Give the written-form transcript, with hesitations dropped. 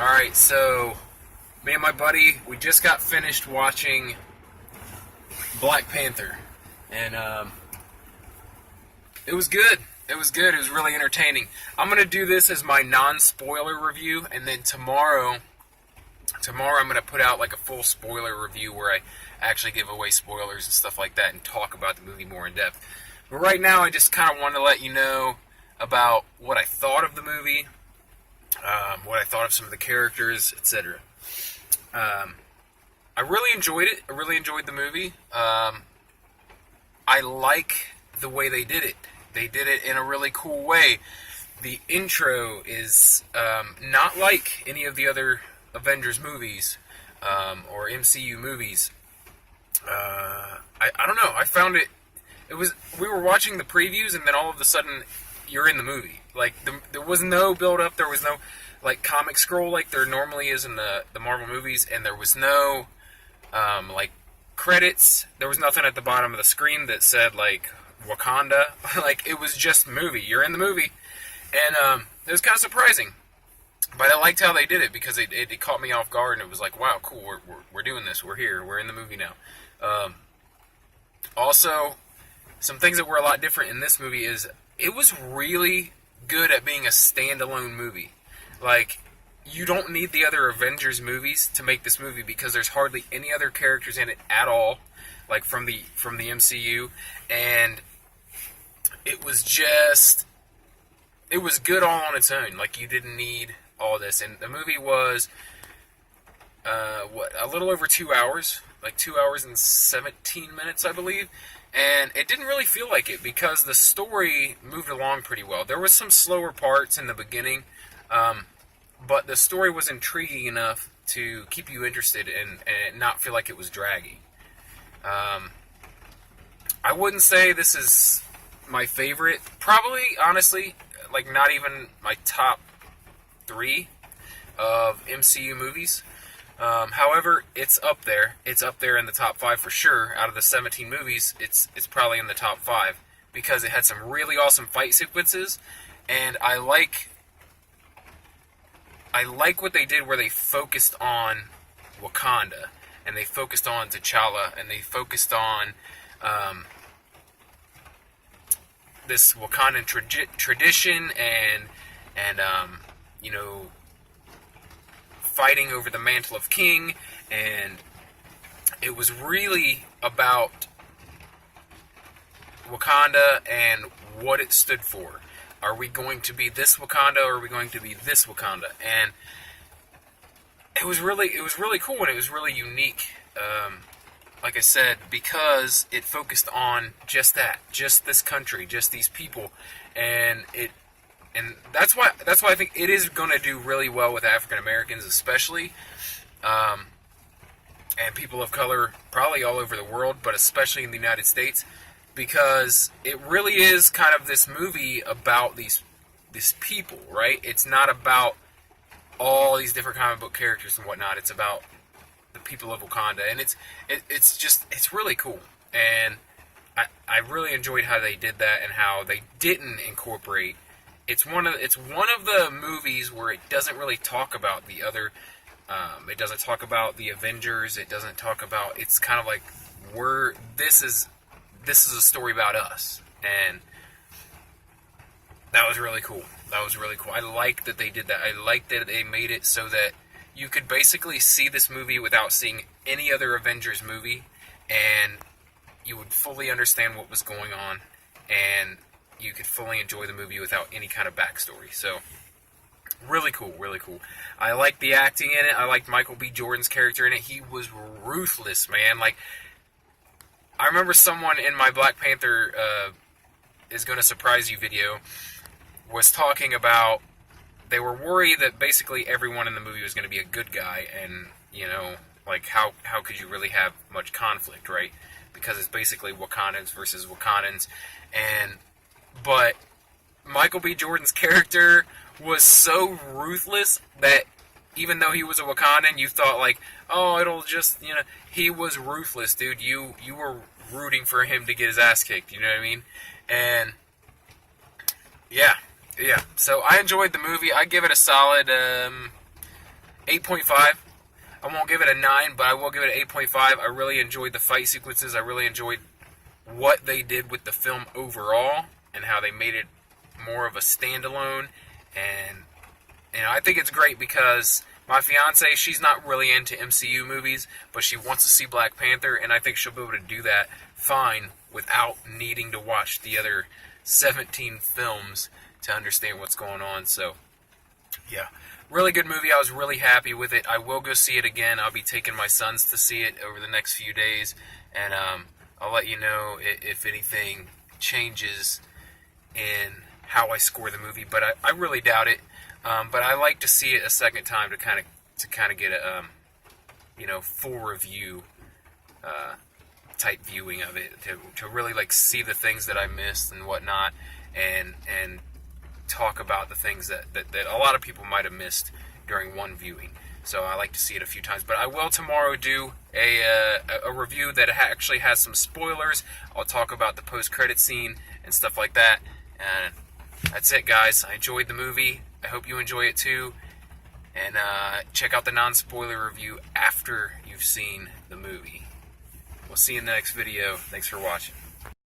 Alright, so me and my buddy, we just got finished watching Black Panther. And it was good. It was good. It was really entertaining. I'm going to do this as my non-spoiler review, and then tomorrow I'm going to put out like a full spoiler review where I actually give away spoilers and stuff like that and talk about the movie more in depth. But right now I just kind of want to let you know about what I thought of the movie, what I thought of some of the characters, etc. I really enjoyed it. I really enjoyed the movie. I like the way they did it. They did it in a really cool way. The intro is not like any of the other Avengers movies or MCU movies. I don't know. I found it. We were watching the previews, and then all of a sudden, you're in the movie. Like there was no build up. There was no like comic scroll like there normally is in the Marvel movies, and there was no like credits. There was nothing at the bottom of the screen that said like Wakanda. Like it was just movie. You're in the movie, and it was kind of surprising. But I liked how they did it because it caught me off guard, and it was like, wow, cool, we're doing this. We're here. We're in the movie now. Also, some things that were a lot different in this movie is it was really good at being a standalone movie. Like, you don't need the other Avengers movies to make this movie because there's hardly any other characters in it at all, like from the MCU, and it was good all on its own. Like, you didn't need all this, and the movie was a little over 2 hours, like 2 hours and 17 minutes, I believe. And it didn't really feel like it because the story moved along pretty well. There was some slower parts in the beginning, but the story was intriguing enough to keep you interested and not feel like it was draggy. I wouldn't say this is my favorite. Probably, honestly, like not even my top 3 of MCU movies. However, it's up there. It's up there in the top 5 for sure. Out of the 17 movies, it's probably in the top 5 because it had some really awesome fight sequences, and I like what they did where they focused on Wakanda, and they focused on T'Challa, and they focused on this Wakandan tradition and you know, fighting over the mantle of king, and it was really about Wakanda and what it stood for. Are we going to be this Wakanda, or are we going to be this Wakanda? And it was really cool, and it was really unique. Like I said, because it focused on just that, just this country, just these people, and that's why I think it is going to do really well with African Americans, especially, and people of color, probably all over the world, but especially in the United States, because it really is kind of this movie about these people, right? It's not about all these different comic book characters and whatnot. It's about the people of Wakanda, and it's really cool, and I really enjoyed how they did that and how they didn't incorporate. It's one of the movies where it doesn't really talk about the other. It doesn't talk about the Avengers. It doesn't talk about. It's kind of like this is a story about us, and that was really cool. That was really cool. I like that they did that. I like that they made it so that you could basically see this movie without seeing any other Avengers movie, and you would fully understand what was going on, and you could fully enjoy the movie without any kind of backstory. So, really cool, really cool. I liked the acting in it. I liked Michael B. Jordan's character in it. He was ruthless, man. Like, I remember someone in my Black Panther is going to surprise you video was talking about they were worried that basically everyone in the movie was going to be a good guy, and, you know, like, how could you really have much conflict, right? Because it's basically Wakandans versus Wakandans, but Michael B. Jordan's character was so ruthless that even though he was a Wakandan, you thought like, oh, it'll just, you know, he was ruthless, dude. You were rooting for him to get his ass kicked, you know what I mean? And yeah. So I enjoyed the movie. I give it a solid 8.5. I won't give it a 9, but I will give it an 8.5. I really enjoyed the fight sequences. I really enjoyed what they did with the film overall and how they made it more of a standalone. And I think it's great because my fiance, she's not really into MCU movies, but she wants to see Black Panther, and I think she'll be able to do that fine without needing to watch the other 17 films to understand what's going on. So, yeah, really good movie. I was really happy with it. I will go see it again. I'll be taking my sons to see it over the next few days, and I'll let you know if anything changes in how I score the movie, but I really doubt it. But I like to see it a second time to kind of get a full review type viewing of it, to really like see the things that I missed and whatnot, and talk about the things that a lot of people might have missed during one viewing. So I like to see it a few times. But I will tomorrow do a review that actually has some spoilers. I'll talk about the post-credit scene and stuff like that. And that's it, guys. I enjoyed the movie. I hope you enjoy it too. And check out the non-spoiler review after you've seen the movie. We'll see you in the next video. Thanks for watching.